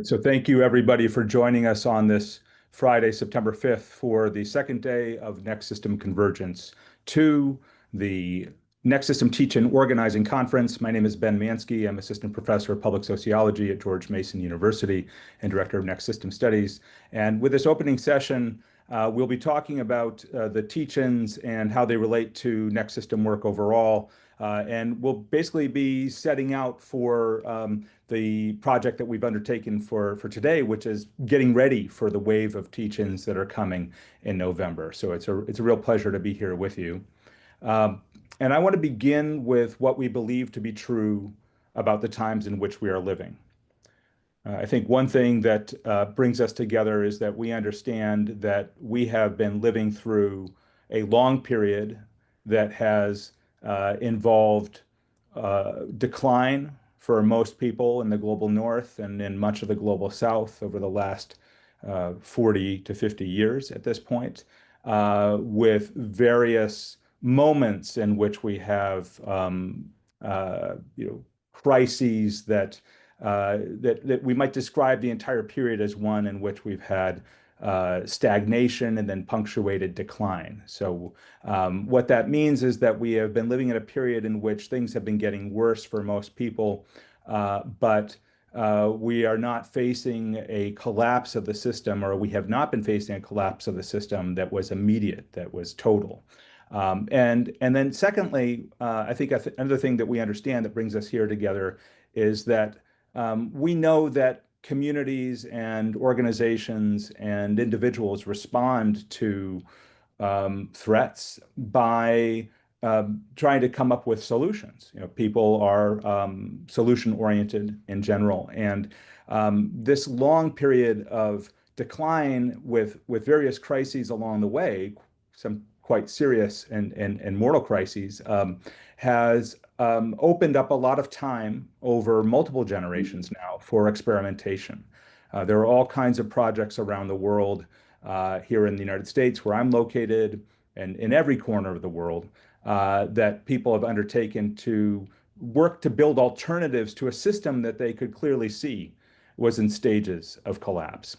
Good. So thank you everybody for joining us on this Friday, September 5th for the second day of Next System Convergence 2, the Next System Teach and Organizing Conference. My name is Ben Manski. I'm Assistant Professor of Public Sociology at George Mason University and Director of Next System Studies. And with this opening session, we'll be talking about the teach-ins and how they relate to Next System work overall. And we'll basically be setting out for the project that we've undertaken for today, which is getting ready for the wave of teach-ins that are coming in November. So it's a real pleasure to be here with you. And I want to begin with what we believe to be true about the times in which we are living. I think one thing that brings us together is that we understand that we have been living through a long period that has involved decline for most people in the global north and in much of the global south over the last 40 to 50 years at this point, with various moments in which we have crises that we might describe the entire period as one in which we've had stagnation and then punctuated decline. So what that means is that we have been living in a period in which things have been getting worse for most people, but we are not facing a collapse of the system, or we have not been facing a collapse of the system that was immediate, that was total. And then secondly, I think another thing that we understand that brings us here together is that we know that communities and organizations and individuals respond to threats by trying to come up with solutions. People are solution-oriented in general, and this long period of decline with various crises along the way, some quite serious and mortal crises, has opened up a lot of time over multiple generations now for experimentation. There are all kinds of projects around the world, here in the United States, where I'm located, and in every corner of the world, that people have undertaken to work to build alternatives to a system that they could clearly see was in stages of collapse.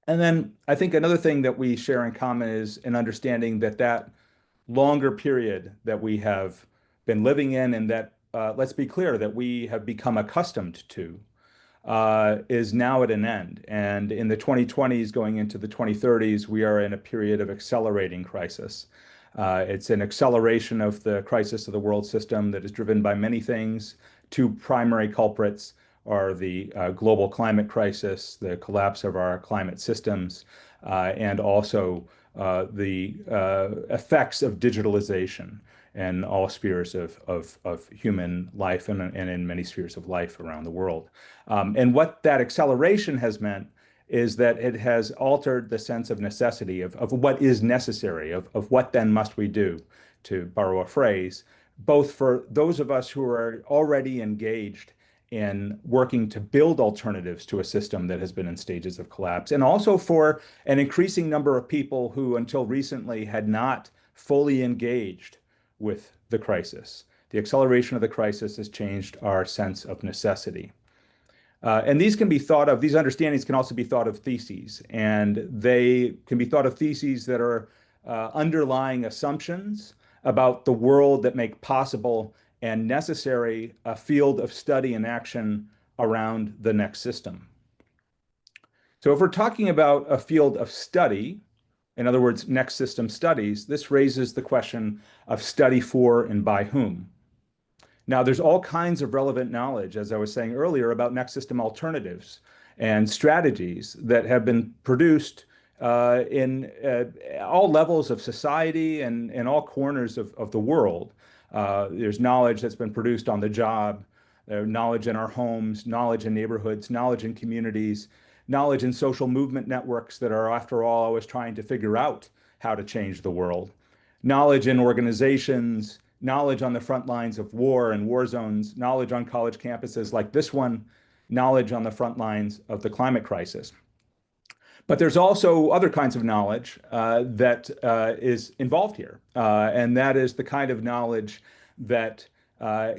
And then I think another thing that we share in common is an understanding that that longer period that we have been living in, and that, let's be clear, that we have become accustomed to, is now at an end. And in the 2020s going into the 2030s, we are in a period of accelerating crisis. It's an acceleration of the crisis of the world system that is driven by many things. Two primary culprits are the global climate crisis, the collapse of our climate systems, and also the effects of digitalization in all spheres of human life and in many spheres of life around the world. And what that acceleration has meant is that it has altered the sense of necessity, of what is necessary, of what then must we do, to borrow a phrase, both for those of us who are already engaged in working to build alternatives to a system that has been in stages of collapse, and also for an increasing number of people who until recently had not fully engaged with the crisis. The acceleration of the crisis has changed our sense of necessity. And these can be thought of, these understandings can also be thought of theses, and they can be thought of theses that are underlying assumptions about the world that make possible and necessary a field of study and action around the next system. So if we're talking about a field of study, in other words, next system studies, this raises the question of study for and by whom. Now, there's all kinds of relevant knowledge, as I was saying earlier, about next system alternatives and strategies that have been produced in all levels of society and in all corners of the world. There's knowledge that's been produced on the job, knowledge in our homes, knowledge in neighborhoods, knowledge in communities, knowledge in social movement networks that are, after all, always trying to figure out how to change the world, knowledge in organizations, knowledge on the front lines of war and war zones, knowledge on college campuses like this one, knowledge on the front lines of the climate crisis. But there's also other kinds of knowledge that is involved here, and that is the kind of knowledge that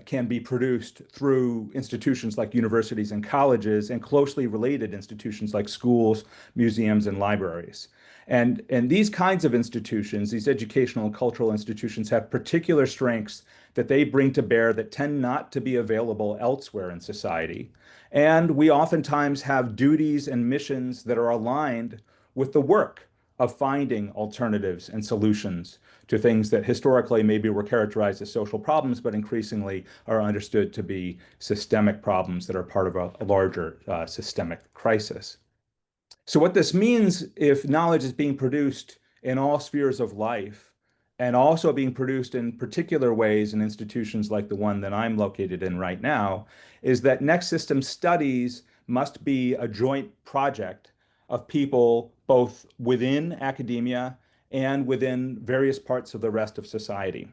can be produced through institutions like universities and colleges and closely related institutions like schools, museums, and libraries. And these kinds of institutions, these educational and cultural institutions, have particular strengths that they bring to bear that tend not to be available elsewhere in society. And we oftentimes have duties and missions that are aligned with the work of finding alternatives and solutions to things that historically maybe were characterized as social problems, but increasingly are understood to be systemic problems that are part of a larger systemic crisis. So what this means, if knowledge is being produced in all spheres of life and also being produced in particular ways in institutions like the one that I'm located in right now, is that next system studies must be a joint project of people both within academia and within various parts of the rest of society.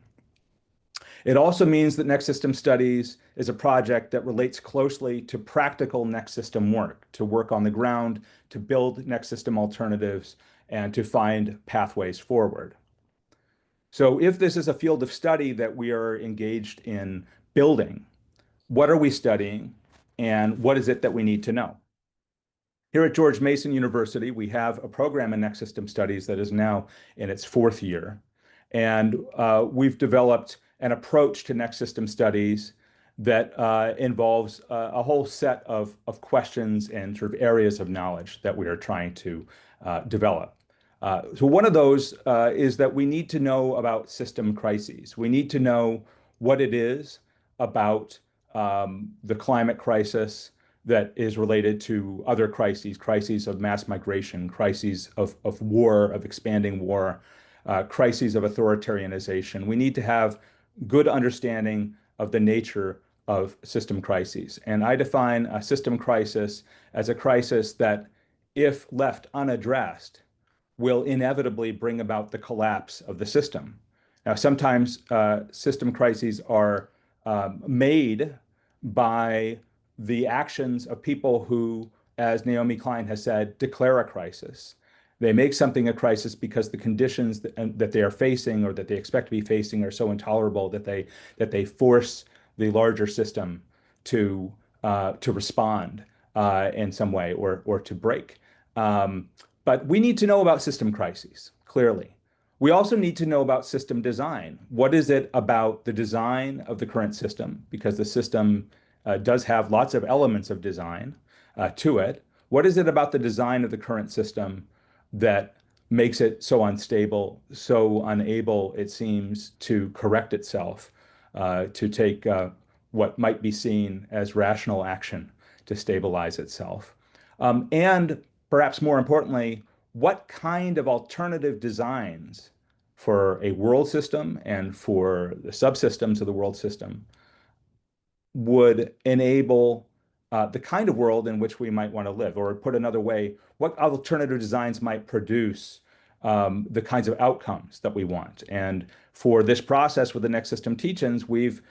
It also means that Next System Studies is a project that relates closely to practical Next System work, to work on the ground, to build Next System alternatives, and to find pathways forward. So if this is a field of study that we are engaged in building, what are we studying and what is it that we need to know? Here at George Mason University, we have a program in Next System Studies that is now in its fourth year. And we've developed an approach to Next System Studies that involves a whole set of questions and sort of areas of knowledge that we are trying to develop. So one of those is that we need to know about system crises. We need to know what it is about the climate crisis that is related to other crises, crises of mass migration, crises of war, of expanding war, crises of authoritarianization. We need to have good understanding of the nature of system crises. And I define a system crisis as a crisis that, if left unaddressed, will inevitably bring about the collapse of the system. Now, sometimes system crises are made by the actions of people who, as Naomi Klein has said, declare a crisis. They make something a crisis because the conditions that they are facing or that they expect to be facing are so intolerable that they force the larger system to respond in some way or to break. But we need to know about system crises, clearly. We also need to know about system design. What is it about the design of the current system? Because the system does have lots of elements of design to it. What is it about the design of the current system that makes it so unstable, so unable, it seems, to correct itself, to take what might be seen as rational action to stabilize itself? And perhaps more importantly, what kind of alternative designs for a world system and for the subsystems of the world system would enable the kind of world in which we might want to live? Or put another way, what alternative designs might produce the kinds of outcomes that we want? And for this process with the Next System Teach-ins, we've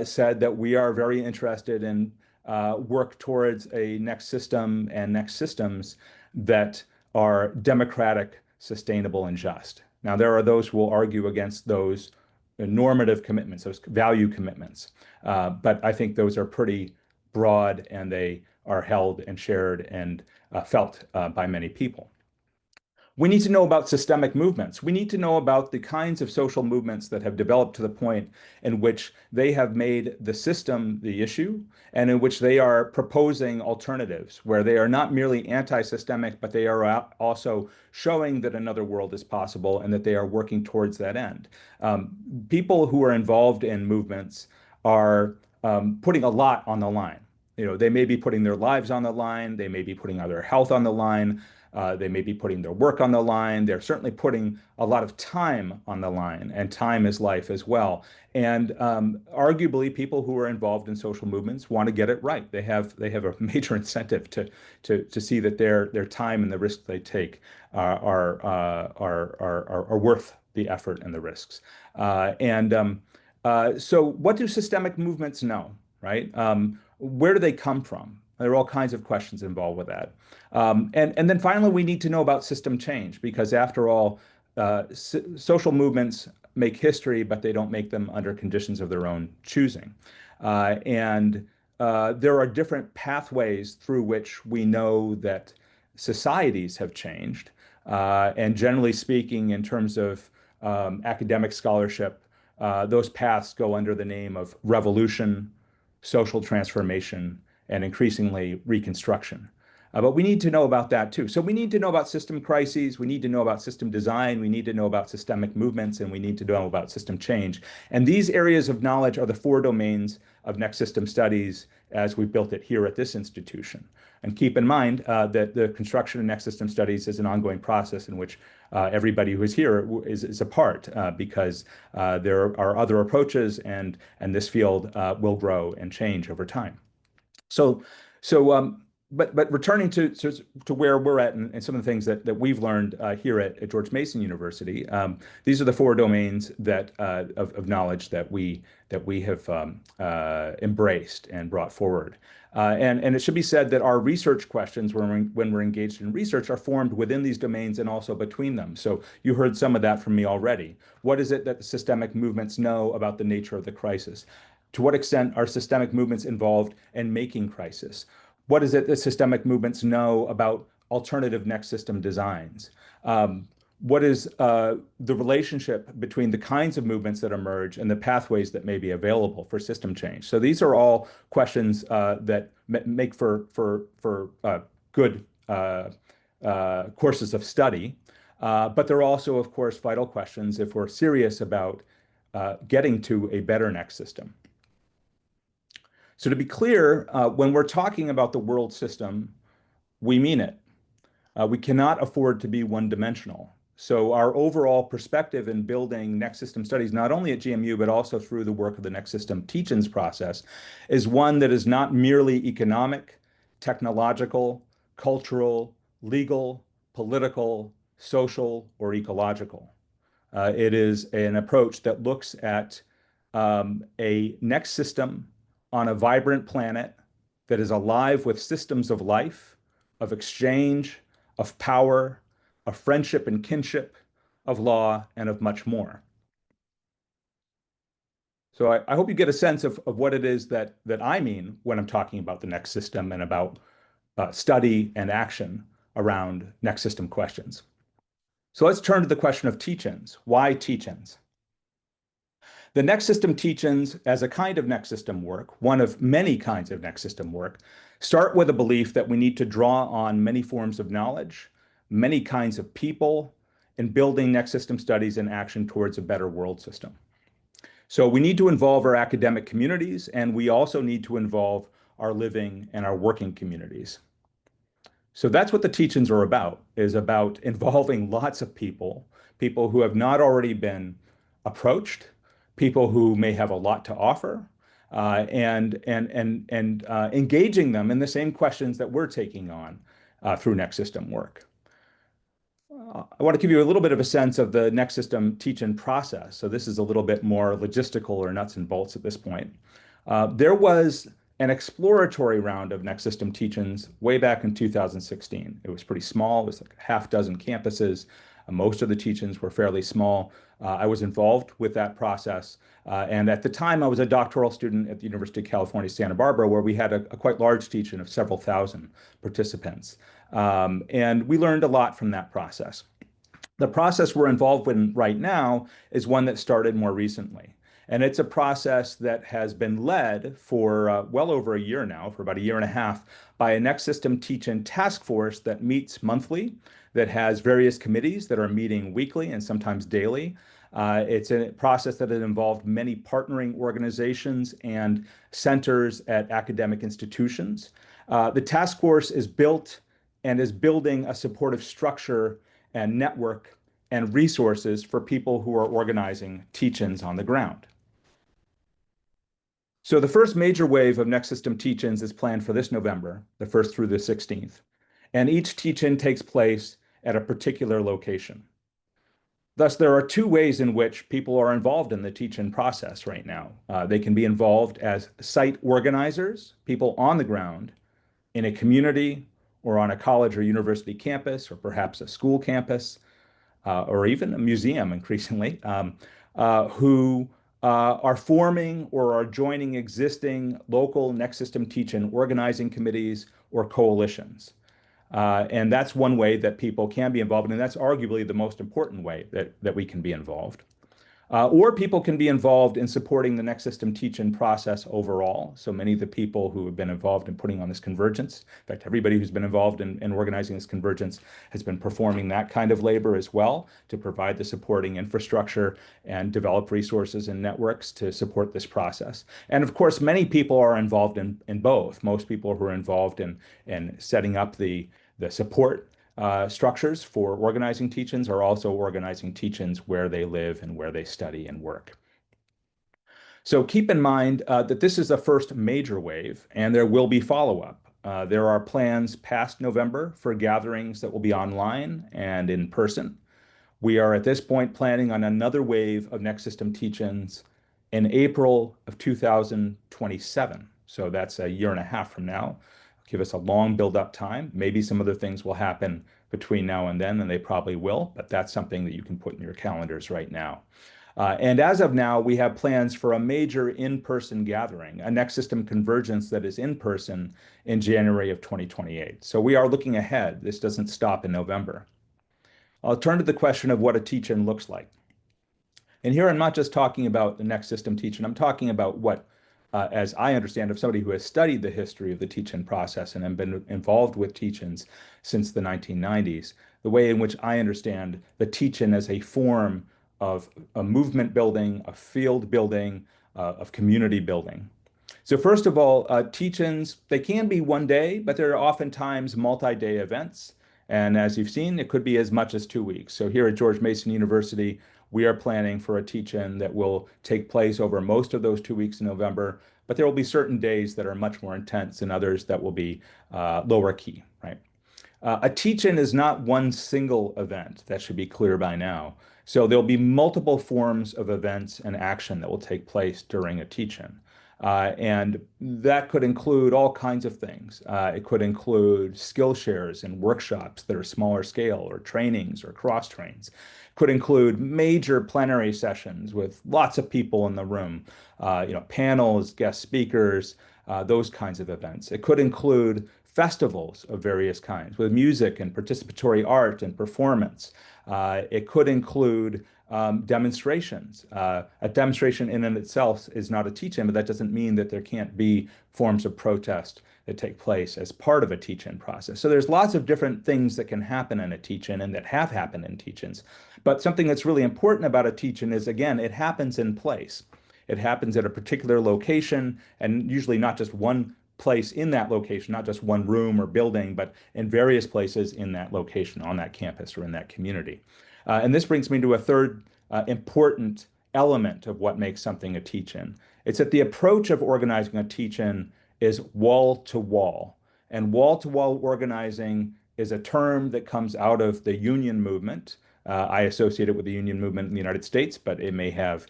said that we are very interested in work towards a next system and next systems that are democratic, sustainable, and just. Now, there are those who will argue against those normative commitments, those value commitments. But I think those are pretty broad and they are held and shared and felt by many people. We need to know about systemic movements. We need to know about the kinds of social movements that have developed to the point in which they have made the system the issue and in which they are proposing alternatives, where they are not merely anti-systemic, but they are also showing that another world is possible and that they are working towards that end. People who are involved in movements are putting a lot on the line. You know, they may be putting their lives on the line, they may be putting their health on the line, they may be putting their work on the line. They're certainly putting a lot of time on the line, and time is life as well. And arguably, people who are involved in social movements want to get it right. They have a major incentive to see that their time and the risks they take are worth the effort and the risks. So, what do systemic movements know? Right? Where do they come from? There are all kinds of questions involved with that. And then finally, we need to know about system change because, after all, social movements make history, but they don't make them under conditions of their own choosing. And there are different pathways through which we know that societies have changed. And generally speaking, in terms of academic scholarship, those paths go under the name of revolution, social transformation, and increasingly reconstruction. But we need to know about that too. So we need to know about system crises, we need to know about system design, we need to know about systemic movements, and we need to know about system change. And these areas of knowledge are the four domains of next system studies as we built it here at this institution. And keep in mind that the construction of next system studies is an ongoing process in which everybody who is here is a part because there are other approaches and this field will grow and change over time. So, so but returning to where we're at and some of the things that we've learned here at George Mason University, these are the four domains that of knowledge that we have embraced and brought forward. And it should be said that our research questions when we're engaged in research are formed within these domains and also between them. So you heard some of that from me already. What is it that the systemic movements know about the nature of the crisis? To what extent are systemic movements involved in making crisis? What is it that systemic movements know about alternative next system designs? What is the relationship between the kinds of movements that emerge and the pathways that may be available for system change? So these are all questions that make for good courses of study, but they're also, of course, vital questions if we're serious about getting to a better next system. So to be clear, when we're talking about the world system, we mean it. We cannot afford to be one-dimensional. So our overall perspective in building next system studies, not only at GMU, but also through the work of the next system teach-ins process, is one that is not merely economic, technological, cultural, legal, political, social, or ecological. It is an approach that looks at a next system on a vibrant planet that is alive with systems of life, of exchange, of power, of friendship and kinship, of law, and of much more. So I hope you get a sense of what it is that I mean when I'm talking about the next system and about study and action around next system questions. So let's turn to the question of teach-ins. Why teach-ins? The next system teach-ins, as a kind of next system work, one of many kinds of next system work, start with a belief that we need to draw on many forms of knowledge, many kinds of people, in building next system studies and action towards a better world system. So we need to involve our academic communities, and we also need to involve our living and our working communities. So that's what the teach-ins are about, is about involving lots of people, people who have not already been approached, people who may have a lot to offer, and engaging them in the same questions that we're taking on through next system work. I want to give you a little bit of a sense of the next system teach-in process. So this is a little bit more logistical or nuts and bolts at this point. There was an exploratory round of next system teach-ins way back in 2016. It was pretty small. It was like a half dozen campuses. Most of the teach-ins were fairly small. I was involved with that process. And at the time, I was a doctoral student at the University of California, Santa Barbara, where we had a quite large teach-in of several thousand participants. And we learned a lot from that process. The process we're involved in right now is one that started more recently. And it's a process that has been led for well over a year now, for about a year and a half, by a next system teach-in task force that meets monthly, that has various committees that are meeting weekly and sometimes daily. It's a process that has involved many partnering organizations and centers at academic institutions. The task force is built and is building a supportive structure and network and resources for people who are organizing teach-ins on the ground. So the first major wave of next system teach-ins is planned for this November, the 1st through the 16th. And each teach-in takes place at a particular location. Thus, there are two ways in which people are involved in the teach-in process right now. They can be involved as site organizers, people on the ground in a community or on a college or university campus, or perhaps a school campus, or even a museum increasingly. who are forming or are joining existing local next system teach-in organizing committees or coalitions. And that's one way that people can be involved, and that's arguably the most important way that we can be involved. Or people can be involved in supporting the next system teach-in process overall. So many of the people who have been involved in putting on this convergence, in fact, everybody who's been involved in organizing this convergence has been performing that kind of labor as well to provide the supporting infrastructure and develop resources and networks to support this process. And of course, many people are involved in both. Most people who are involved in setting up the support structures for organizing teach-ins are also organizing teach-ins where they live and where they study and work. So keep in mind that this is the first major wave, and there will be follow-up. There are plans past November for gatherings that will be online and in person. We are at this point planning on another wave of next system teach-ins in April of 2027. So that's a year and a half from now. Give us a long build-up time. Maybe some other things will happen between now and then, and they probably will, but that's something that you can put in your calendars right now. And as of now, we have plans for a major in-person gathering, a next system convergence that is in person in January of 2028. So we are looking ahead. This doesn't stop in November. I'll turn to the question of what a teach-in looks like. And here I'm not just talking about the next system teach-in, I'm talking about what, as I understand of somebody who has studied the history of the teach-in process and have been involved with teach-ins since the 1990s, the way in which I understand the teach-in as a form of a movement building, of field building, of community building. So first of all, teach-ins, they can be one day, but they're oftentimes multi-day events. And as you've seen, it could be as much as 2 weeks. So here at George Mason University, we are planning for a teach-in that will take place over most of those 2 weeks in November, but there will be certain days that are much more intense and others that will be lower key, right? A teach-in is not one single event. That should be clear by now. So there'll be multiple forms of events and action that will take place during a teach-in. And that could include all kinds of things. It could include skill shares and workshops that are smaller scale, or trainings or cross trains. Could include major plenary sessions with lots of people in the room, panels, guest speakers, those kinds of events. It could include festivals of various kinds with music and participatory art and performance. It could include demonstrations. A demonstration in and itself is not a teach-in, but that doesn't mean that there can't be forms of protest that take place as part of a teach-in process. So there's lots of different things that can happen in a teach-in and that have happened in teach-ins. But something that's really important about a teach-in is, again, it happens in place. It happens at a particular location, and usually not just one place in that location, not just one room or building, but in various places in that location, on that campus or in that community. And this brings me to a third important element of what makes something a teach-in. It's that the approach of organizing a teach-in is wall-to-wall. And wall-to-wall organizing is a term that comes out of the union movement. I associate it with the union movement in the United States, but it may have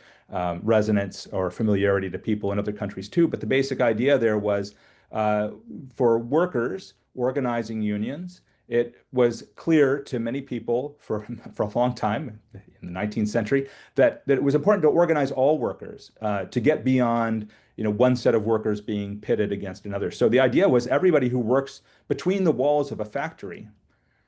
resonance or familiarity to people in other countries too. But the basic idea there was for workers organizing unions, it was clear to many people for a long time in the 19th century that it was important to organize all workers to get beyond one set of workers being pitted against another. So the idea was everybody who works between the walls of a factory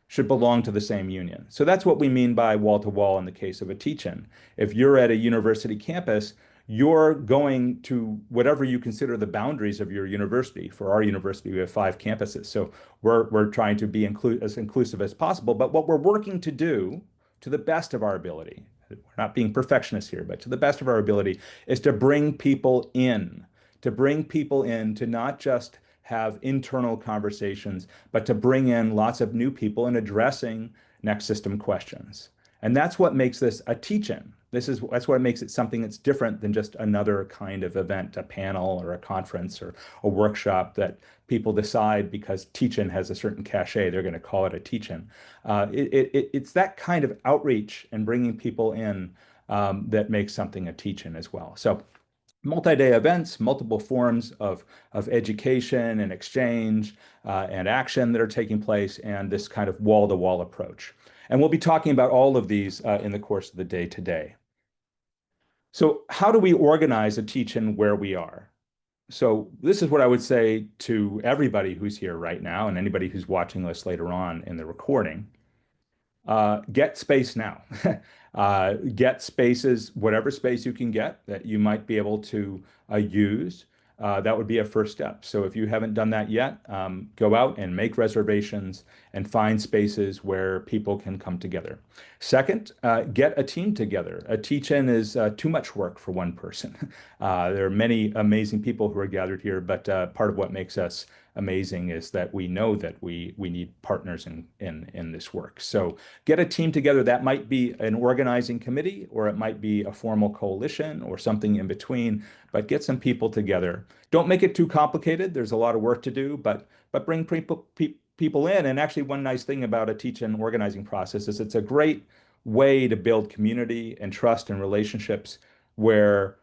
should belong to the same union. So that's what we mean by wall-to-wall in the case of a teach-in. If you're at a university campus, you're going to whatever you consider the boundaries of your university. For our university, we have 5 campuses. So we're trying to be as inclusive as possible. But what we're working to do, to the best of our ability, we're not being perfectionists here, but to the best of our ability, is to bring people in, to not just have internal conversations, but to bring in lots of new people and addressing next system questions. And that's what makes this a teach-in. That's what makes it something that's different than just another kind of event, a panel or a conference or a workshop that people decide because teach-in has a certain cachet, they're going to call it a teach-in. It's that kind of outreach and bringing people in that makes something a teach-in as well. So multi-day events, multiple forms of education and exchange and action that are taking place, and this kind of wall-to-wall approach. And we'll be talking about all of these in the course of the day today. So how do we organize a teach-in where we are? So this is what I would say to everybody who's here right now and anybody who's watching this later on in the recording. Get space now. Get spaces, whatever space you can get that you might be able to use. That would be a first step. So if you haven't done that yet, go out and make reservations and find spaces where people can come together. Second, get a team together. A teach-in is too much work for one person. There are many amazing people who are gathered here, but part of what makes us amazing is that we know that we need partners in this work. So get a team together. That might be an organizing committee, or it might be a formal coalition or something in between, but get some people together. Don't make it too complicated. There's a lot of work to do, but bring people in. And actually, one nice thing about a teach-in organizing process is it's a great way to build community and trust and relationships where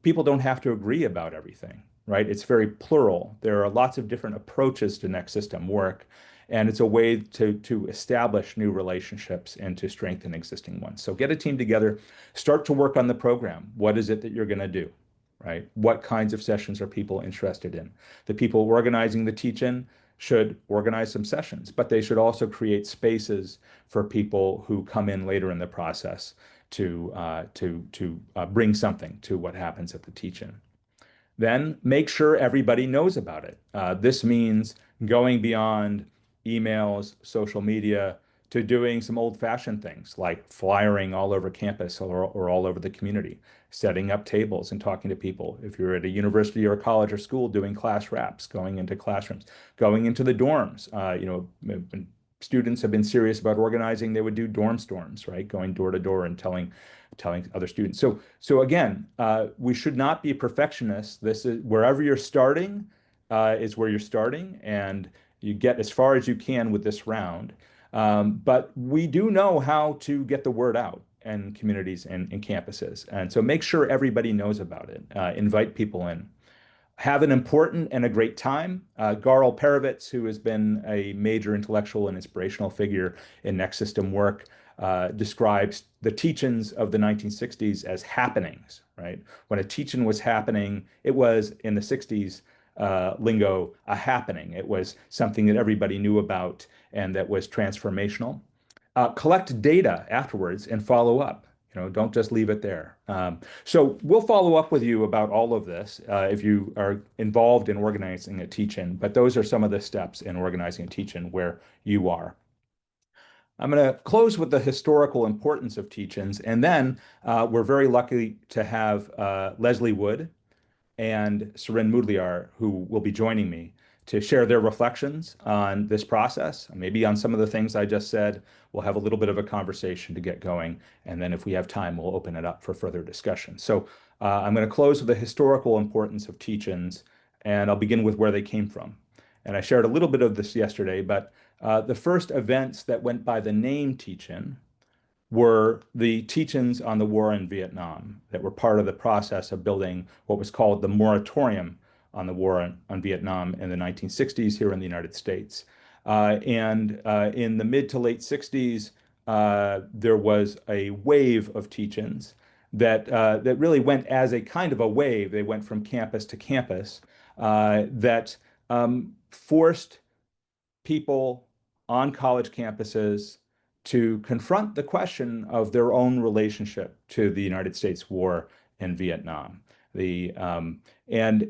people don't have to agree about everything, right? It's very plural. There are lots of different approaches to next system work, and it's a way to establish new relationships and to strengthen existing ones. So get a team together, start to work on the program. What is it that you're going to do, right? What kinds of sessions are people interested in? The people organizing the teach-in should organize some sessions, but they should also create spaces for people who come in later in the process to bring something to what happens at the teach-in. Then make sure everybody knows about it. This means going beyond emails, social media, to doing some old-fashioned things like flyering all over campus or all over the community, setting up tables and talking to people. If you're at a university or a college or school, doing class wraps, going into classrooms, going into the dorms. When students have been serious about organizing, they would do dorm storms, right? Going door to door and telling other students. So again, we should not be perfectionists. This is wherever you're starting is where you're starting, and you get as far as you can with this round. But we do know how to get the word out in communities and in campuses. And so make sure everybody knows about it. Invite people in. Have an important and a great time. Garl Perovitz, who has been a major intellectual and inspirational figure in next system work, describes the teach-ins of the 1960s as happenings, right? When a teach-in was happening, it was in the 60s lingo, a happening. It was something that everybody knew about and that was transformational. Collect data afterwards and follow up. Don't just leave it there. So we'll follow up with you about all of this if you are involved in organizing a teach-in, but those are some of the steps in organizing a teach-in where you are. I'm going to close with the historical importance of teach-ins, and then we're very lucky to have Lesley Wood and Suren Moodliar, who will be joining me to share their reflections on this process, maybe on some of the things I just said. We'll have a little bit of a conversation to get going, and then if we have time, we'll open it up for further discussion. So I'm going to close with the historical importance of teach-ins, and I'll begin with where they came from. And I shared a little bit of this yesterday, but the first events that went by the name teach-in were the teach-ins on the war in Vietnam that were part of the process of building what was called the moratorium on the war on Vietnam in the 1960s here in the United States. And in the mid to late 60s, there was a wave of teach-ins that really went as a kind of a wave. They went from campus to campus that forced people on college campuses to confront the question of their own relationship to the United States war in Vietnam. And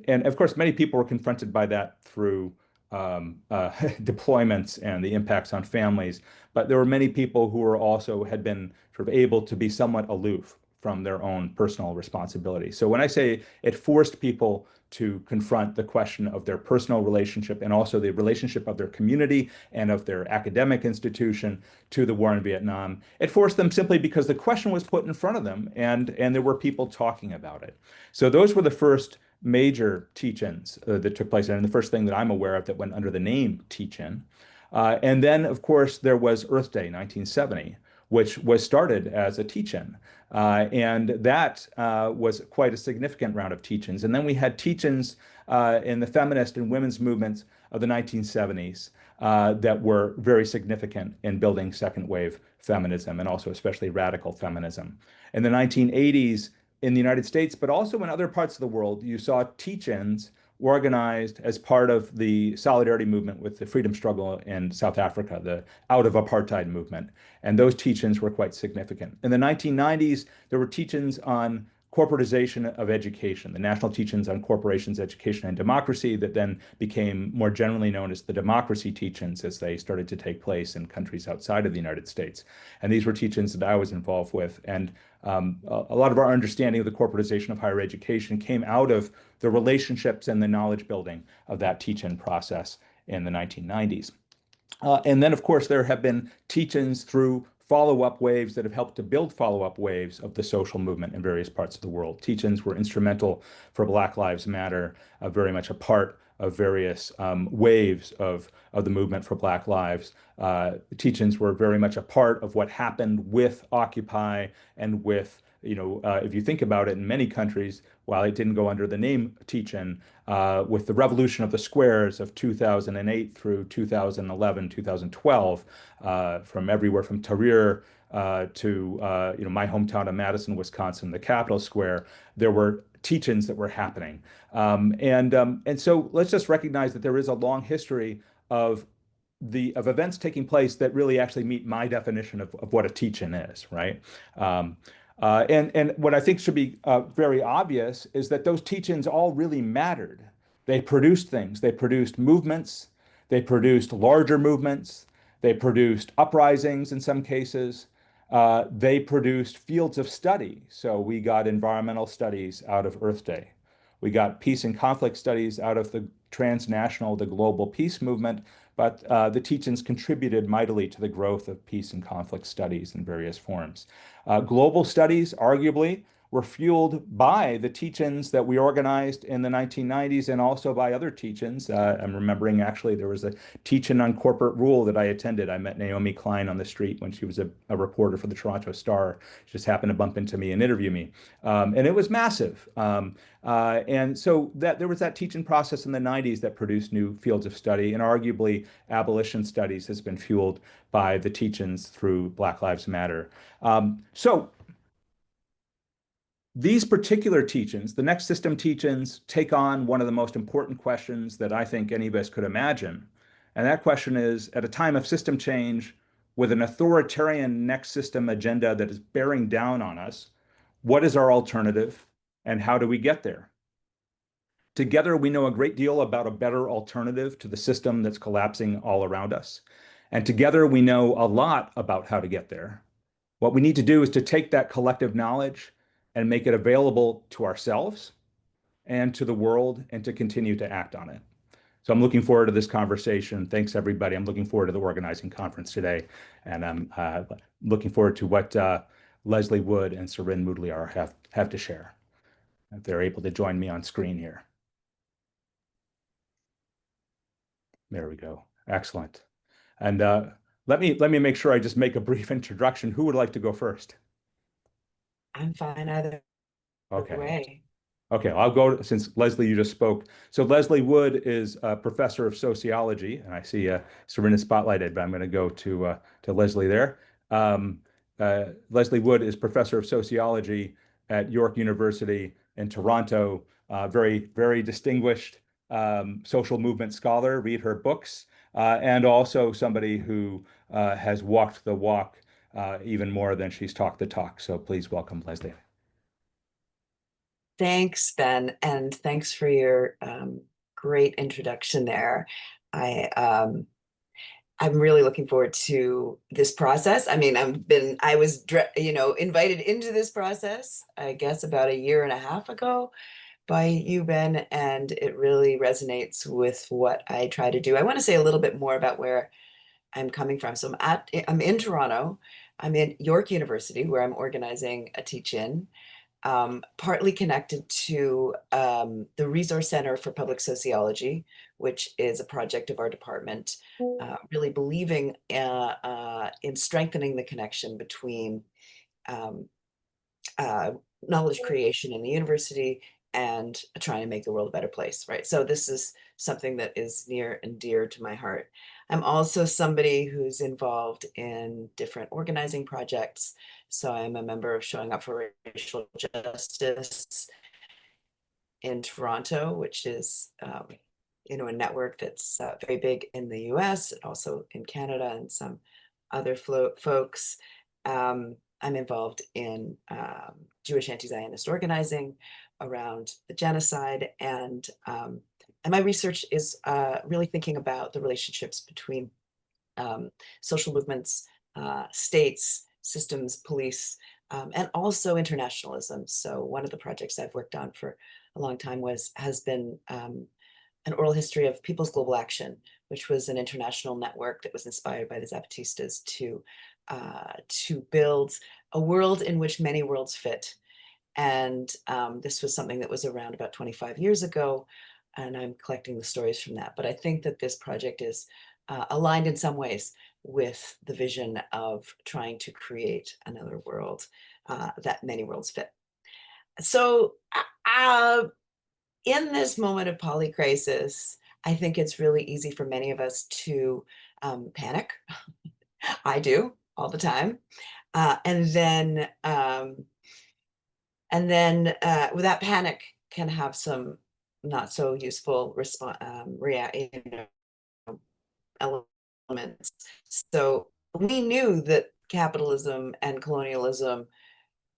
of course, many people were confronted by that through deployments and the impacts on families. But there were many people who were also had been sort of able to be somewhat aloof from their own personal responsibility. So when I say it forced people to confront the question of their personal relationship and also the relationship of their community and of their academic institution to the war in Vietnam, it forced them simply because the question was put in front of them and there were people talking about it. So those were the first major teach-ins that took place, and the first thing that I'm aware of that went under the name teach-in. And then, of course, there was Earth Day 1970, which was started as a teach-in. And that was quite a significant round of teach-ins. And then we had teach-ins in the feminist and women's movements of the 1970s that were very significant in building second wave feminism and also especially radical feminism. In the 1980s, in the United States, but also in other parts of the world, you saw teach-ins organized as part of the solidarity movement with the freedom struggle in South Africa, the out of apartheid movement. And those teach-ins were quite significant. In the 1990s, there were teach-ins on corporatization of education, the national teach-ins on corporations, education, and democracy that then became more generally known as the democracy teach-ins as they started to take place in countries outside of the United States. And these were teach-ins that I was involved with. And a lot of our understanding of the corporatization of higher education came out of the relationships and the knowledge building of that teach-in process in the 1990s. And then, of course, there have been teach-ins through follow-up waves that have helped to build follow-up waves of the social movement in various parts of the world. Teach-ins were instrumental for Black Lives Matter, very much a part of various waves of the movement for Black lives. Teach-ins were very much a part of what happened with Occupy and with, if you think about it, in many countries, while it didn't go under the name teach-in, with the revolution of the squares of 2008 through 2011, 2012, from everywhere from Tahrir to my hometown of Madison, Wisconsin, the Capitol Square, there were teach-ins that were happening. And so let's just recognize that there is a long history of events taking place that really actually meet my definition of what a teach-in is, right? And what I think should be very obvious is that those teach-ins all really mattered. They produced things. They produced movements. They produced larger movements. They produced uprisings in some cases. They produced fields of study. So we got environmental studies out of Earth Day. We got peace and conflict studies out of the transnational, the global peace movement. But the teach-ins contributed mightily to the growth of peace and conflict studies in various forms. Global studies, arguably, were fueled by the teach-ins that we organized in the 1990s and also by other teach-ins. I'm remembering actually there was a teach-in on corporate rule that I attended. I met Naomi Klein on the street when she was a reporter for the Toronto Star. She just happened to bump into me and interview me. And it was massive. And so there was that teach-in process in the 90s that produced new fields of study, and arguably abolition studies has been fueled by the teach-ins through Black Lives Matter. So these particular teach-ins, the next system teach-ins, take on one of the most important questions that I think any of us could imagine. And that question is, at a time of system change, with an authoritarian next system agenda that is bearing down on us, what is our alternative and how do we get there? Together, we know a great deal about a better alternative to the system that's collapsing all around us. And together, we know a lot about how to get there. What we need to do is to take that collective knowledge and make it available to ourselves and to the world and to continue to act on it. So I'm looking forward to this conversation. Thanks, everybody. I'm looking forward to the organizing conference today. And I'm looking forward to what Lesley Wood and Suren Moodliar have to share, if they're able to join me on screen here. There we go. Excellent. And let me make sure I just make a brief introduction. Who would like to go first? I'm fine either way. Okay, I'll go since Lesley, you just spoke. So Lesley Wood is a professor of sociology, and I see Serena spotlighted, but I'm going to go to Lesley there. Lesley Wood is professor of sociology at York University in Toronto. Very, very distinguished social movement scholar. Read her books, and also somebody who has walked the walk even more than she's talked the talk. So please welcome Lesley. Thanks, Ben, and thanks for your great introduction there. I'm really looking forward to this process. I mean, I was invited into this process, I guess about a year and a half ago by you, Ben, and it really resonates with what I try to do. I want to say a little bit more about where I'm coming from. So I'm in Toronto. I'm in York University, where I'm organizing a teach-in, partly connected to the Resource Center for Public Sociology, which is a project of our department, really believing in strengthening the connection between knowledge creation in the university and trying to make the world a better place, right? So this is something that is near and dear to my heart. I'm also somebody who's involved in different organizing projects. So I'm a member of Showing Up for Racial Justice in Toronto, which is a network that's very big in the US, also in Canada and some other folks. I'm involved in Jewish anti-Zionist organizing around the genocide, and my research is really thinking about the relationships between social movements, states, systems, police, and also internationalism. So one of the projects I've worked on for a long time has been an oral history of People's Global Action, which was an international network that was inspired by the Zapatistas to build a world in which many worlds fit. And this was something that was around about 25 years ago, and I'm collecting the stories from that. But I think that this project is aligned in some ways with the vision of trying to create another world that many worlds fit. So in this moment of polycrisis, I think it's really easy for many of us to panic. I do all the time. With that panic can have some not so useful elements. So we knew that capitalism and colonialism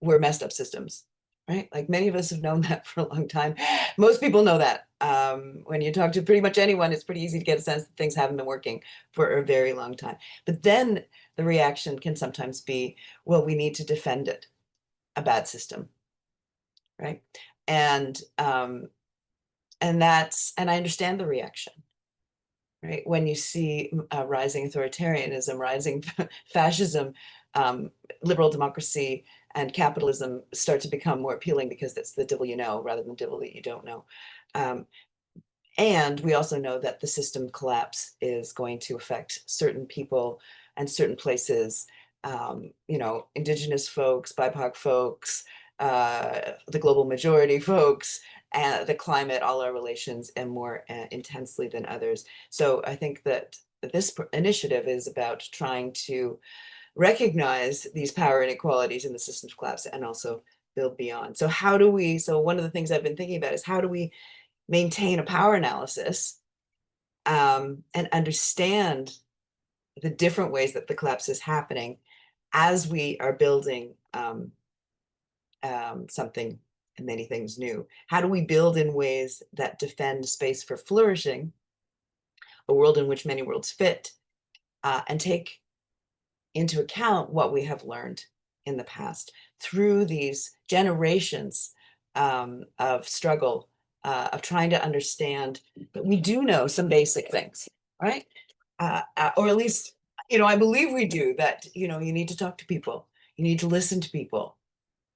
were messed up systems, right? Like many of us have known that for a long time. Most people know that. When you talk to pretty much anyone, it's pretty easy to get a sense that things haven't been working for a very long time. But then the reaction can sometimes be, well, we need to defend it, a bad system, right? And I understand the reaction, right? When you see rising authoritarianism, rising fascism, liberal democracy and capitalism start to become more appealing because that's the devil you know rather than the devil that you don't know. And we also know that the system collapse is going to affect certain people and certain places, indigenous folks, BIPOC folks, the global majority folks, and the climate, all our relations, and more intensely than others. So I think that this initiative is about trying to recognize these power inequalities in the system's collapse and also build beyond. So one of the things I've been thinking about is how do we maintain a power analysis and understand the different ways that the collapse is happening as we are building something and many things new. How do we build in ways that defend space for flourishing, a world in which many worlds fit, and take into account what we have learned in the past through these generations of struggle, of trying to understand that we do know some basic things, right? Or at least, I believe we do, that, you need to talk to people, you need to listen to people,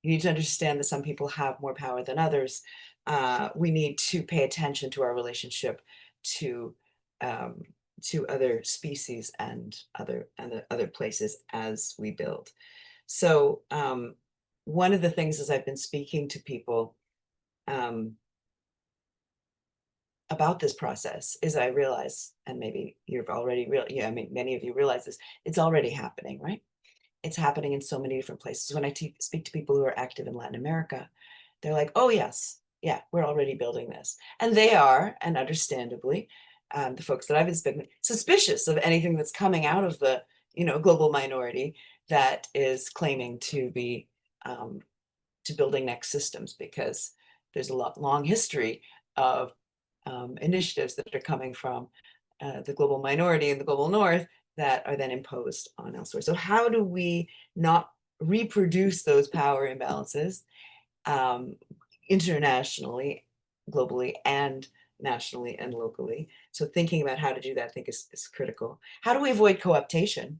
you need to understand that some people have more power than others. We need to pay attention to our relationship to other species and other places as we build. So one of the things as I've been speaking to people about this process is I realize, and maybe you've already many of you realize this, it's already happening, right? It's happening in so many different places. When I speak to people who are active in Latin America, they're like, oh yes, yeah, we're already building this. And they are, and understandably, the folks that I've been speaking, suspicious of anything that's coming out of the, global minority that is claiming to be to building next systems, because there's a long history of initiatives that are coming from the global minority in the global north that are then imposed on elsewhere. So how do we not reproduce those power imbalances internationally, globally, and nationally and locally? So thinking about how to do that, I think, is critical. How do we avoid co-optation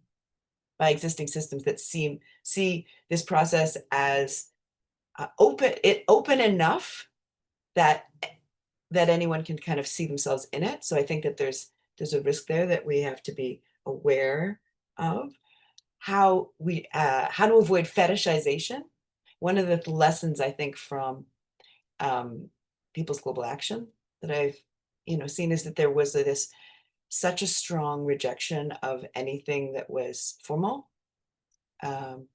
by existing systems that see this process as open enough that anyone can kind of see themselves in it? So I think that there's a risk there that we have to be aware of. How to avoid fetishization. One of the lessons I think from People's Global Action that I've seen is that there was this such a strong rejection of anything that was formal, um,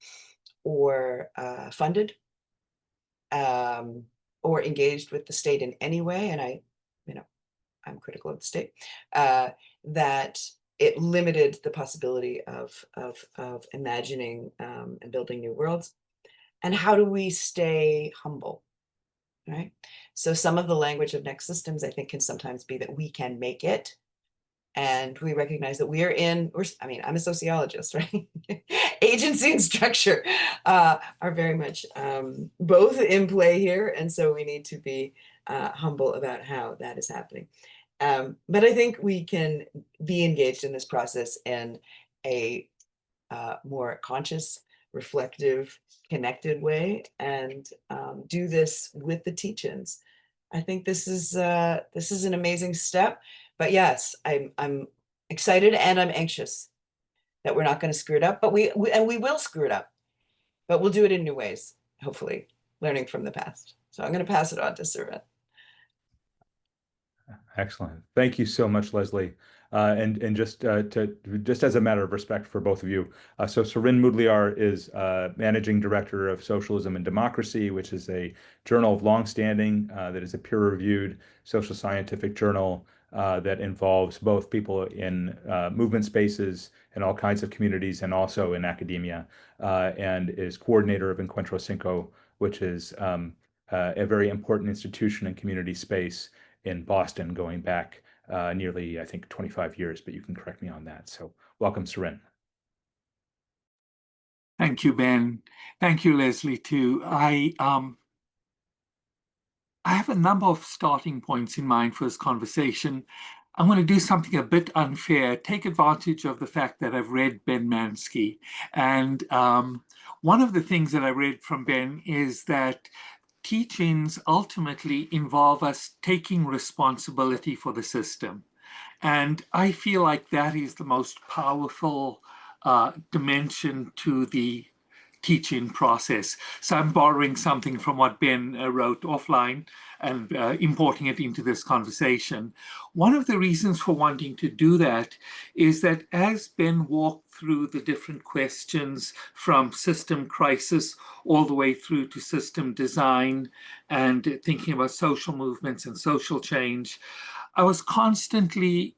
or funded, um, or engaged with the state in any way. And you know, I'm critical of the state, that it limited the possibility of imagining and building new worlds. And how do we stay humble, right? So some of the language of next systems, I think, can sometimes be that we can make it, and we recognize that I mean, I'm a sociologist, right? Agency and structure are very much both in play here. And so we need to be humble about how that is happening. But I think we can be engaged in this process in a more conscious, reflective, connected way, and do this with the teach-ins. I think this is an amazing step. But yes, I'm excited and I'm anxious that we're not going to screw it up, but we will screw it up, but we'll do it in new ways, hopefully, learning from the past. So I'm going to pass it on to Suren. Excellent. Thank you so much, Lesley. And just as a matter of respect for both of you, so Suren Moodliar is managing director of Socialism and Democracy, which is a journal of longstanding that is a peer-reviewed social scientific journal that involves both people in movement spaces and all kinds of communities, and also in academia, and is coordinator of Encuentro Cinco, which is a very important institution in community space in Boston, going back nearly, I think, 25 years, but you can correct me on that. So welcome, Suren. Thank you, Ben. Thank you, Lesley, too. I have a number of starting points in mind for this conversation. I'm going to do something a bit unfair, take advantage of the fact that I've read Ben Manski. And one of the things that I read from Ben is that teachings ultimately involve us taking responsibility for the system. And I feel like that is the most powerful dimension to the teaching process. So I'm borrowing something from what Ben wrote offline and importing it into this conversation. One of the reasons for wanting to do that is that as Ben walked through the different questions from system crisis all the way through to system design and thinking about social movements and social change, I was constantly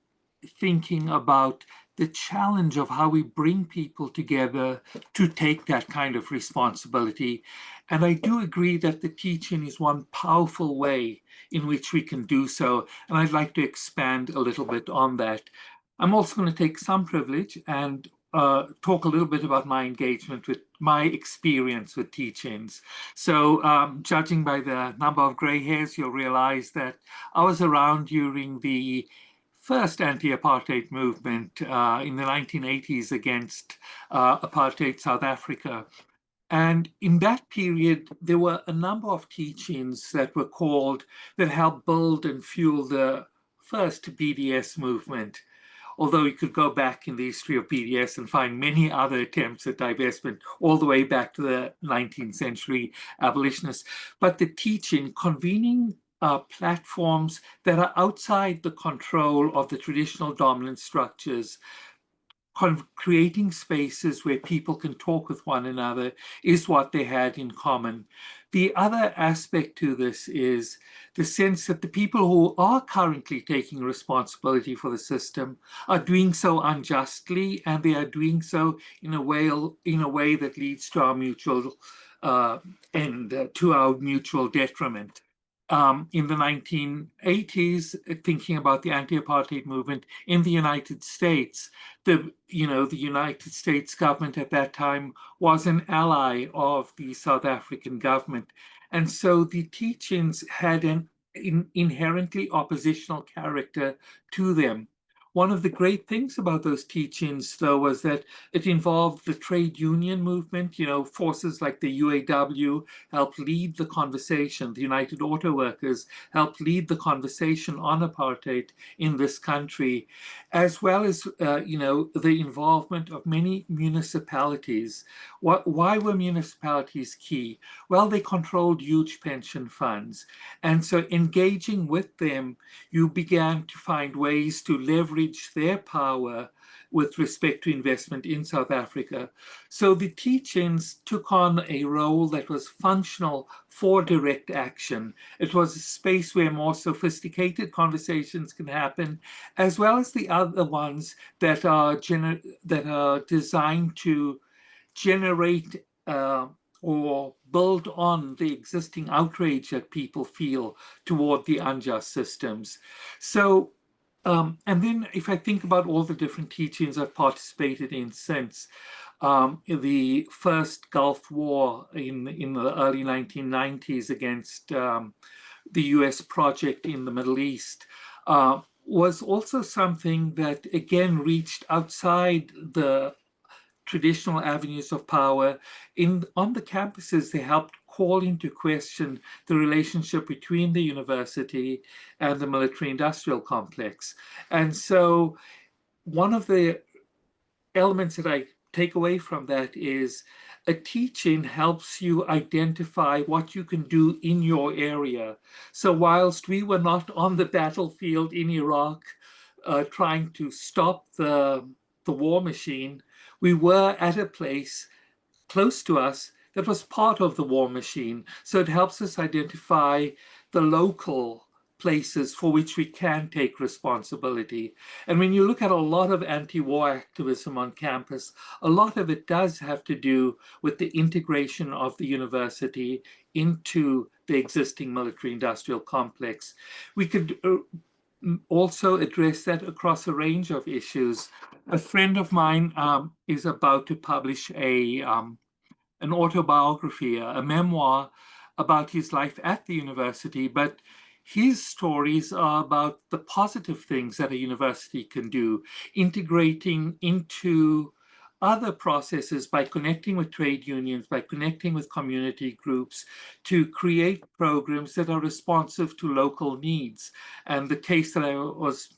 thinking about the challenge of how we bring people together to take that kind of responsibility. And I do agree that the teaching is one powerful way in which we can do so. And I'd like to expand a little bit on that. I'm also going to take some privilege and talk a little bit about my engagement with my experience with teachings. So judging by the number of gray hairs, you'll realize that I was around during the first anti-apartheid movement in the 1980s against apartheid South Africa. And in that period, there were a number of teachings that were called that helped build and fuel the first BDS movement. Although you could go back in the history of BDS and find many other attempts at divestment, all the way back to the 19th century abolitionists. But the teaching, convening platforms that are outside the control of the traditional dominant structures, creating spaces where people can talk with one another is what they had in common. The other aspect to this is the sense that the people who are currently taking responsibility for the system are doing so unjustly, and they are doing so in a way that leads to our mutual end, to our mutual detriment. In the 1980s, thinking about the anti-apartheid movement in the United States, the United States government at that time was an ally of the South African government. And so the teachings had an inherently oppositional character to them. One of the great things about those teachings, though, was that it involved the trade union movement. Forces like the UAW helped lead the conversation. The United Auto Workers helped lead the conversation on apartheid in this country, as well as, the involvement of many municipalities. Why were municipalities key? Well, they controlled huge pension funds. And so engaging with them, you began to find ways to leverage acknowledge their power with respect to investment in South Africa. So the teach-ins took on a role that was functional for direct action. It was a space where more sophisticated conversations can happen, as well as the other ones that are designed to generate or build on the existing outrage that people feel toward the unjust systems. So, and then if I think about all the different teachings I've participated in since, the first Gulf War in the early 1990s against the US project in the Middle East, was also something that again reached outside the traditional avenues of power. On the campuses, they helped call into question the relationship between the university and the military-industrial complex. And so one of the elements that I take away from that is a teaching helps you identify what you can do in your area. So whilst we were not on the battlefield in Iraq trying to stop the war machine, we were at a place close to us that was part of the war machine. So it helps us identify the local places for which we can take responsibility. And when you look at a lot of anti-war activism on campus, a lot of it does have to do with the integration of the university into the existing military-industrial complex. We could also address that across a range of issues. A friend of mine is about to publish an autobiography, a memoir about his life at the university, but his stories are about the positive things that a university can do, integrating into other processes by connecting with trade unions, by connecting with community groups to create programs that are responsive to local needs. And the case that I was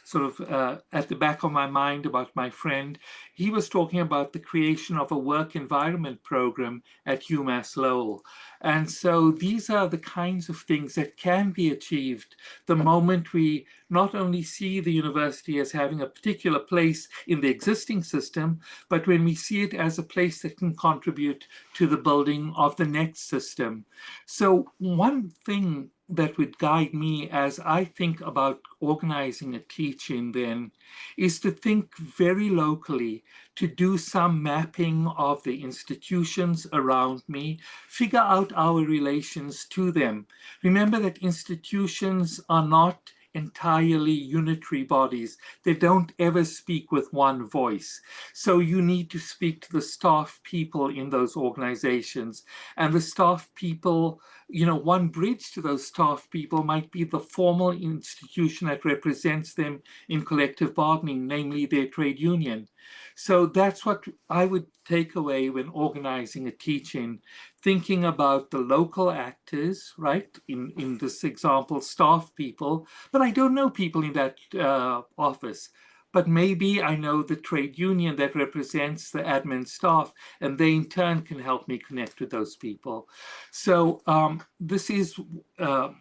sort of at the back of my mind about my friend, he was talking about the creation of a work environment program at UMass Lowell. And so these are the kinds of things that can be achieved the moment we not only see the university as having a particular place in the existing system, but when we see it as a place that can contribute to the building of the next system. So one thing that would guide me as I think about organizing a teaching then is to think very locally, to do some mapping of the institutions around me, figure out our relations to them. Remember that institutions are not entirely unitary bodies. They don't ever speak with one voice. So you need to speak to the staff people in those organizations. And the staff people, you know, one bridge to those staff people might be the formal institution that represents them in collective bargaining, namely their trade union. So that's what I would take away when organizing a teaching, thinking about the local actors, right? In this example, staff people, but I don't know people in that office. But maybe I know the trade union that represents the admin staff, and they in turn can help me connect with those people. So this is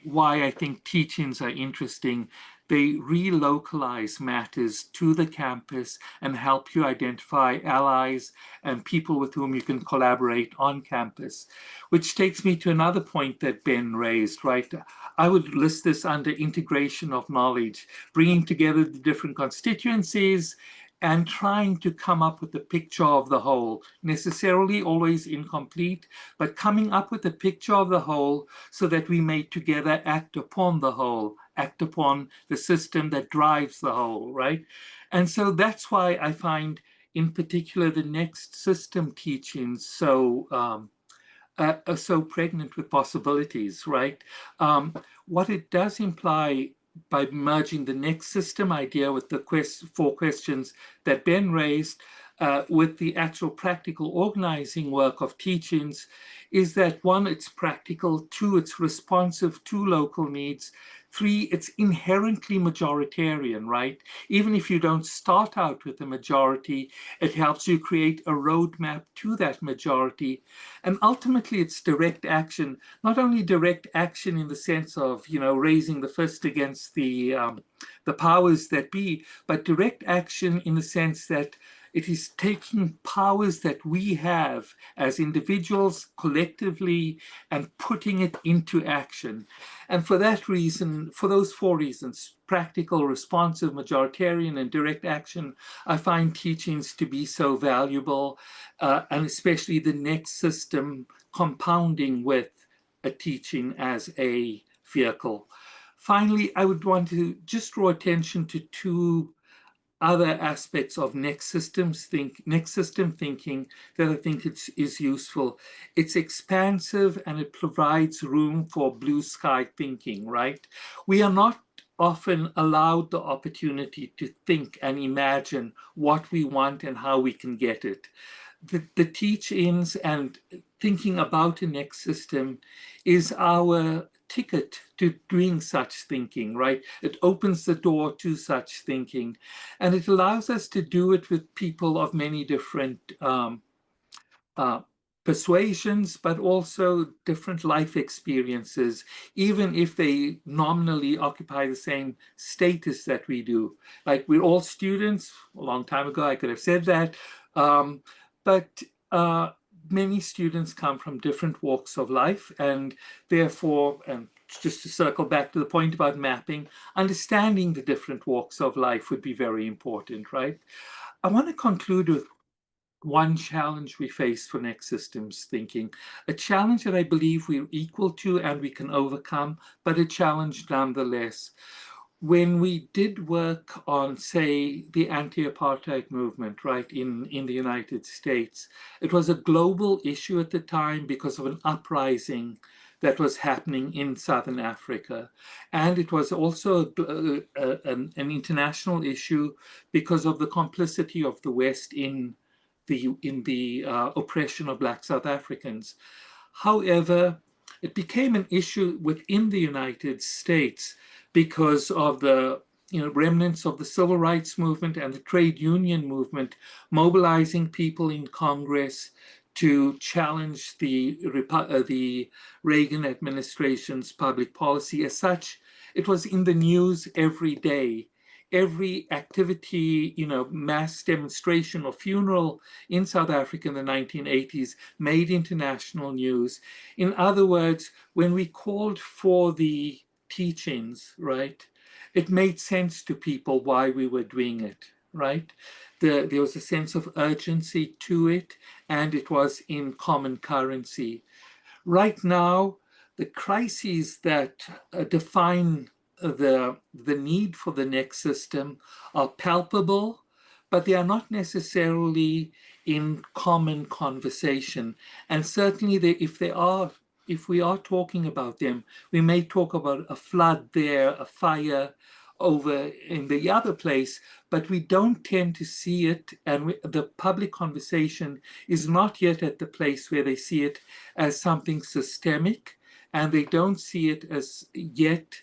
why I think teachings are interesting. They relocalize matters to the campus and help you identify allies and people with whom you can collaborate on campus. Which takes me to another point that Ben raised, right? I would list this under integration of knowledge, bringing together the different constituencies and trying to come up with a picture of the whole, necessarily always incomplete, but coming up with a picture of the whole so that we may together act upon the whole, act upon the system that drives the whole, right? And so that's why I find, in particular, the next system teachings so pregnant with possibilities, right? What it does imply by merging the next system idea with the four questions that Ben raised, with the actual practical organizing work of teachings is that one, it's practical, two, it's responsive to local needs, three, it's inherently majoritarian, right? Even if you don't start out with a majority, it helps you create a roadmap to that majority. And ultimately, it's direct action, not only direct action in the sense of, raising the fist against the powers that be, but direct action in the sense that it is taking powers that we have as individuals collectively and putting it into action. And for that reason, for those four reasons, practical, responsive, majoritarian, and direct action, I find teachings to be so valuable, and especially the next system compounding with a teaching as a vehicle. Finally, I would want to just draw attention to two other aspects of next system thinking that I think is useful. It's expansive and it provides room for blue sky thinking, right? We are not often allowed the opportunity to think and imagine what we want and how we can get it. The teach-ins and thinking about a next system is our ticket to doing such thinking, right? It opens the door to such thinking, and it allows us to do it with people of many different uh, persuasions, but also different life experiences, even if they nominally occupy the same status that we do. Like we're all students. A long time ago, I could have said that. Um, but many students come from different walks of life, and therefore, and just to circle back to the point about mapping, understanding the different walks of life would be very important, right? I want to conclude with one challenge we face for next systems thinking, a challenge that I believe we're equal to and we can overcome, but a challenge nonetheless. When we did work on, say, the anti-apartheid movement, right, in the United States, it was a global issue at the time because of an uprising that was happening in Southern Africa. And it was also an international issue because of the complicity of the West in the oppression of Black South Africans. However, it became an issue within the United States because of the remnants of the civil rights movement and the trade union movement mobilizing people in Congress to challenge the Reagan administration's public policy. As such, it was in the news every day. Every activity, mass demonstration or funeral in South Africa in the 1980s made international news. In other words, when we called for the teachings, right, it made sense to people why we were doing it, right? There was a sense of urgency to it, and it was in common currency. Right now, the crises that define the need for the next system are palpable, but they are not necessarily in common conversation. And certainly, if we are talking about them, we may talk about a flood there, a fire over in the other place, but we don't tend to see it, and the public conversation is not yet at the place where they see it as something systemic, and they don't see it as yet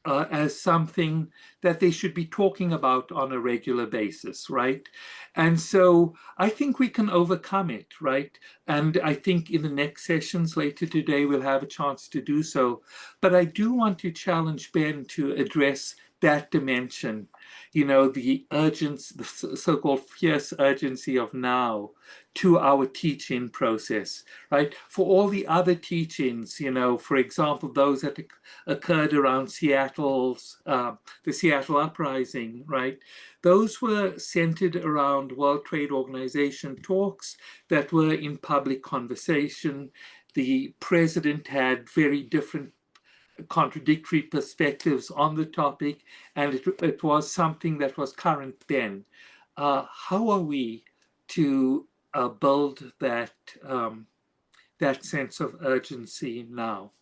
as something that they should be talking about on a regular basis, right? And so I think we can overcome it, right? And I think in the next sessions later today, we'll have a chance to do so. But I do want to challenge Ben to address that dimension, the urgency, the so-called fierce urgency of now to our teaching process, right? For all the other teachings, for example, those that occurred around the Seattle uprising, right? Those were centered around World Trade Organization talks that were in public conversation. The president had very different contradictory perspectives on the topic, and it was something that was current then. How are we to build that sense of urgency now?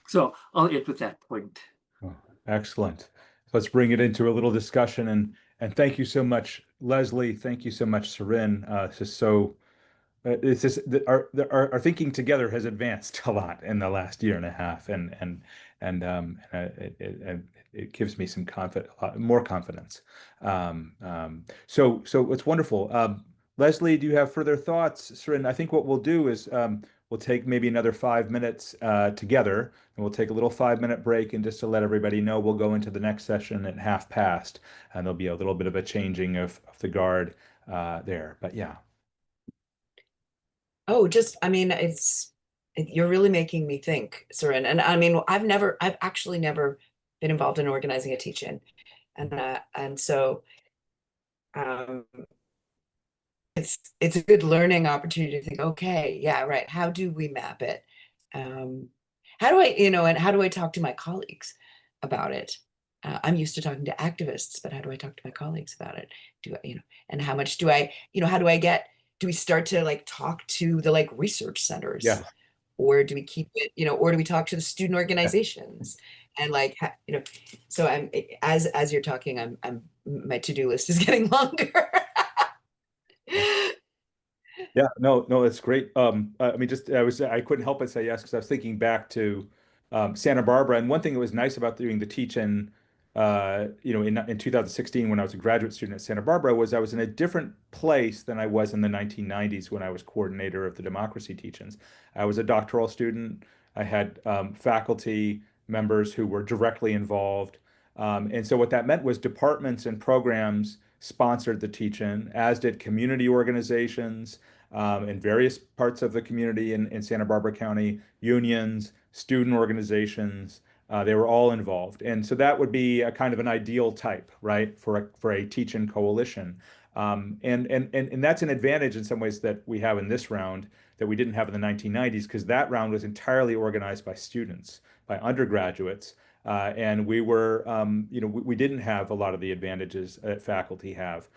So I'll end with that point. Oh, excellent. Let's bring it into a little discussion And thank you so much, Lesley. Thank you so much, Suren. It's just so it's just our thinking together has advanced a lot in the last year and a half, and it gives me some more confidence. So it's wonderful. Lesley, do you have further thoughts? Suren, I think what we'll do is we'll take maybe another 5 minutes together, and we'll take a little 5 minute break, and just to let everybody know, we'll go into the next session at half past, and there'll be a little bit of a changing of the guard there. But yeah. Oh, just, I mean, you're really making me think, Suren. And I mean, I've actually never been involved in organizing a teach-in. And so um, it's a good learning opportunity to think, okay, yeah, right. How do we map it? Um, how do I, and how do I talk to my colleagues about it? I'm used to talking to activists, but how do I talk to my colleagues about it? And how much do I, how do we start to like talk to the like research centers, Yeah. or do we keep it, or do we talk to the student Yeah. organizations? And like, so as you're talking, my to-do list is getting longer. Yeah, no, it's great. I mean, I couldn't help but say yes because I was thinking back to Santa Barbara, and one thing that was nice about doing the teach-in, in 2016 when I was a graduate student at Santa Barbara, was I was in a different place than I was in the 1990s when I was coordinator of the democracy teach-ins. I was a doctoral student. I had faculty members who were directly involved, and so what that meant was departments and programs sponsored the teach-in, as did community organizations in various parts of the community in Santa Barbara County, unions, student organizations. They were all involved. And so that would be a kind of an ideal type, right, for a teach-in coalition. And that's an advantage in some ways that we have in this round that we didn't have in the 1990s, because that round was entirely organized by students, by undergraduates. And we didn't have a lot of the advantages that faculty have.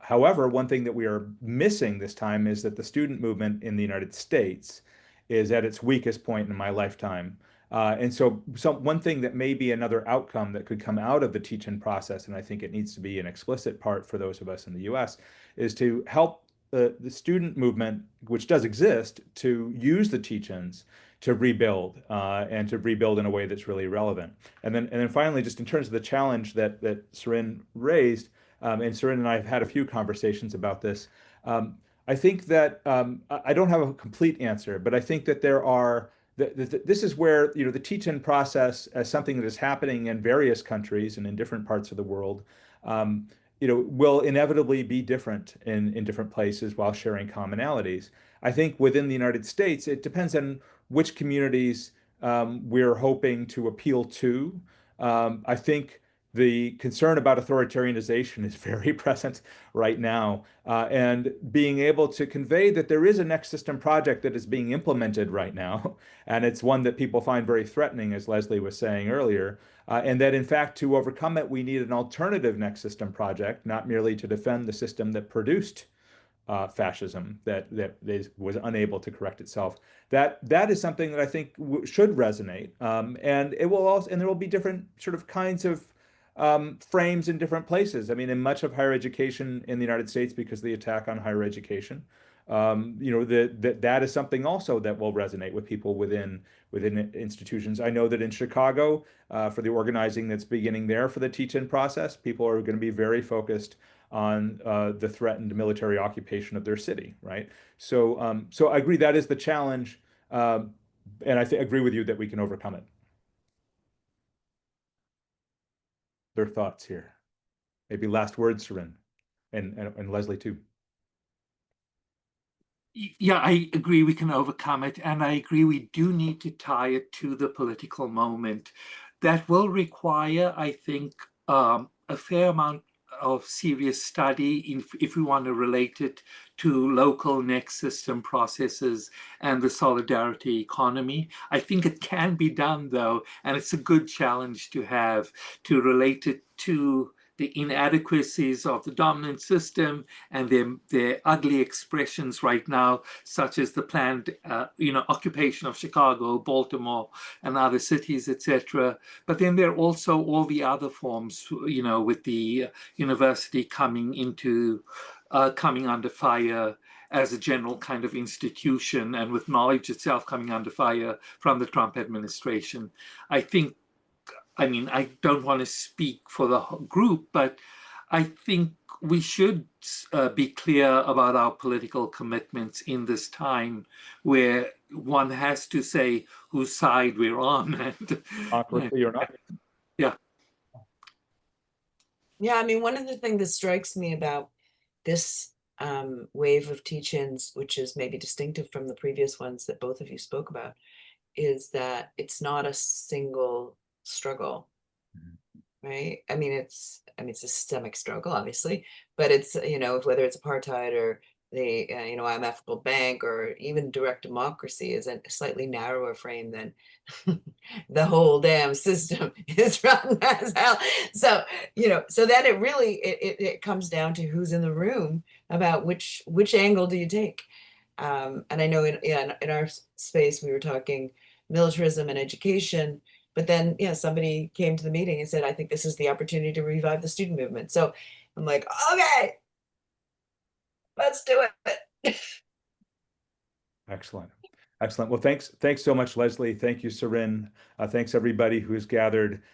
However, one thing that we are missing this time is that the student movement in the United States is at its weakest point in my lifetime. And so one thing that may be another outcome that could come out of the teach-in process, and I think it needs to be an explicit part for those of us in the US, is to help the student movement, which does exist, to use the teach-ins to rebuild and to rebuild in a way that's really relevant. And then finally, just in terms of the challenge that Suren raised, and Suren and I have had a few conversations about this. I think that I don't have a complete answer, but I think that this is where the teach-in process, as something that is happening in various countries and in different parts of the world, will inevitably be different in different places while sharing commonalities. I think within the United States, it depends on which communities we're hoping to appeal to. I think the concern about authoritarianization is very present right now, and being able to convey that there is a next system project that is being implemented right now, and it's one that people find very threatening, as Lesley was saying earlier, and that in fact to overcome it, we need an alternative next system project, not merely to defend the system that produced fascism that was unable to correct itself. That is something that I think should resonate, and there will be different sort of kinds of frames in different places. I mean, in much of higher education in the United States, because of the attack on higher education, that is something also that will resonate with people within institutions. I know that in Chicago, for the organizing that's beginning there for the teach-in process, people are going to be very focused on the threatened military occupation of their city, right? So I agree that is the challenge, and agree with you that we can overcome it. Their thoughts here. Maybe last words, Suren, and Lesley too. Yeah, I agree we can overcome it, and I agree we do need to tie it to the political moment. That will require, I think, a fair amount of serious study if we want to relate it to local next system processes and the solidarity economy. I think it can be done, though, and it's a good challenge to have to relate it to the inadequacies of the dominant system and their ugly expressions right now, such as the planned occupation of Chicago, Baltimore, and other cities, etc. But then there are also all the other forms, with the university coming under fire as a general kind of institution, and with knowledge itself coming under fire from the Trump administration. I don't want to speak for the group, but I think we should be clear about our political commitments in this time where one has to say whose side we're on. Democracy or not. Yeah. Yeah, I mean, one of the things that strikes me about this wave of teach-ins, which is maybe distinctive from the previous ones that both of you spoke about, is that it's not a single struggle, right? I mean, it's a systemic struggle, obviously, but it's, whether it's apartheid or the, IMF bank, or even direct democracy, is a slightly narrower frame than the whole damn system is run as hell. So, so that it comes down to who's in the room about which angle do you take. And I know in our space, we were talking militarism and education, but then, somebody came to the meeting and said, I think this is the opportunity to revive the student movement. So I'm like, okay, let's do it. Excellent. Excellent. Well, thanks so much, Lesley. Thank you, Suren. Thanks everybody who has gathered.